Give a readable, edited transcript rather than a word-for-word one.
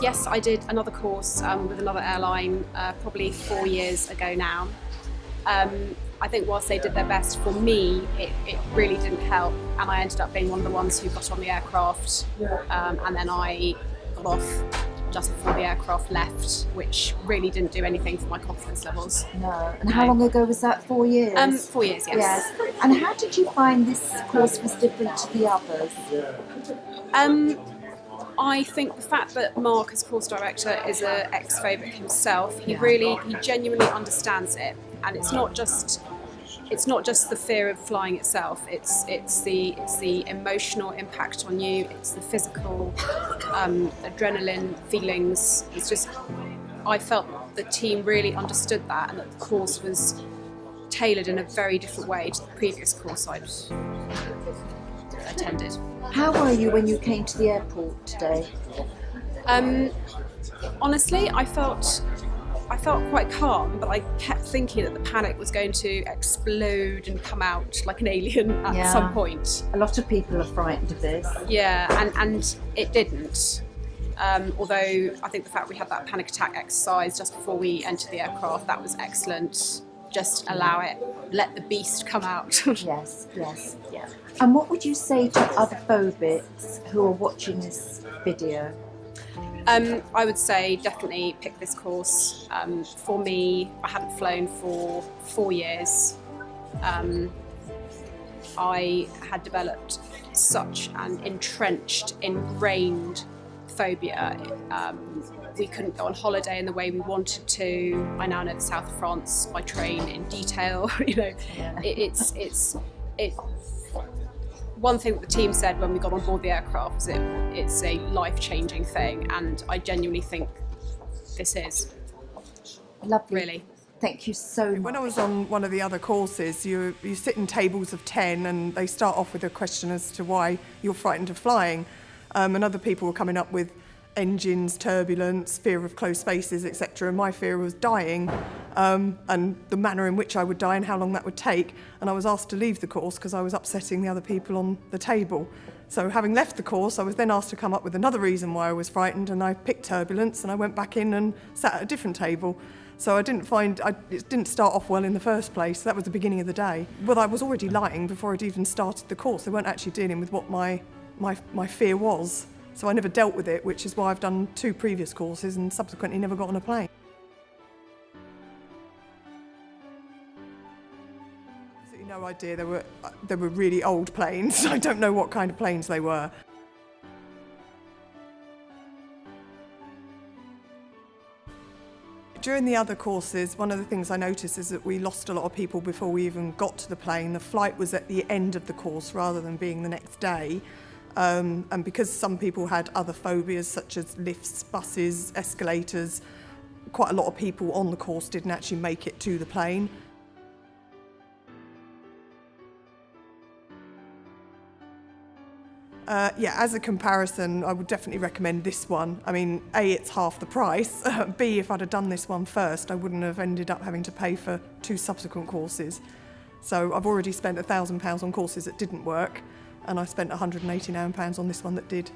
Yes, I did another course with another airline probably 4 years ago now. I think whilst they did their best for me, it really didn't help, and I ended up being one of the ones who got on the aircraft, and then I got off just before the aircraft left, which really didn't do anything for my confidence levels. No. And how long ago was that? 4 years? 4 years, yes. Yes. And how did you find this course was different to the others? I think the fact that Mark, as course director, is an ex-phobic himself, he genuinely understands it, and it's not just the fear of flying itself. It's the emotional impact on you. It's the physical adrenaline feelings. It's just, I felt the team really understood that, and that the course was tailored in a very different way to the previous course I'd attended. How were you when you came to the airport today? Honestly, I felt quite calm, but I kept thinking that the panic was going to explode and come out like an alien at some point. A lot of people are frightened of this. Yeah, and it didn't. Although I think the fact we had that panic attack exercise just before we entered the aircraft, that was excellent. Just allow it, let the beast come out. Yes. Yeah. And what would you say to other phobics who are watching this video? I would say definitely pick this course. For me, I hadn't flown for 4 years. I had developed such an entrenched, ingrained phobia. We couldn't go on holiday in the way we wanted to. I now know the south of France by train in detail. It's one thing that the team said when we got on board the aircraft was it's a life-changing thing, and I genuinely think this is. Lovely. Really. Thank you so much. When I was on one of the other courses, you sit in tables of 10 and they start off with a question as to why you're frightened of flying. And other people were coming up with engines, turbulence, fear of closed spaces, etc. And my fear was dying, and the manner in which I would die and how long that would take. And I was asked to leave the course because I was upsetting the other people on the table. So having left the course, I was then asked to come up with another reason why I was frightened, and I picked turbulence, and I went back in and sat at a different table. So it didn't start off well in the first place. That was the beginning of the day. But I was already lying before I'd even started the course. They weren't actually dealing with what my fear was. So I never dealt with it, which is why I've done 2 previous courses and subsequently never got on a plane. Absolutely no idea. They were really old planes. I don't know what kind of planes they were. During the other courses, one of the things I noticed is that we lost a lot of people before we even got to the plane. The flight was at the end of the course rather than being the next day. And because some people had other phobias such as lifts, buses, escalators, quite a lot of people on the course didn't actually make it to the plane. As a comparison, I would definitely recommend this one. I mean, A, it's half the price. B, if I'd have done this one first, I wouldn't have ended up having to pay for 2 subsequent courses. So I've already spent £1,000 on courses that didn't work, and I spent £189 on this one that did.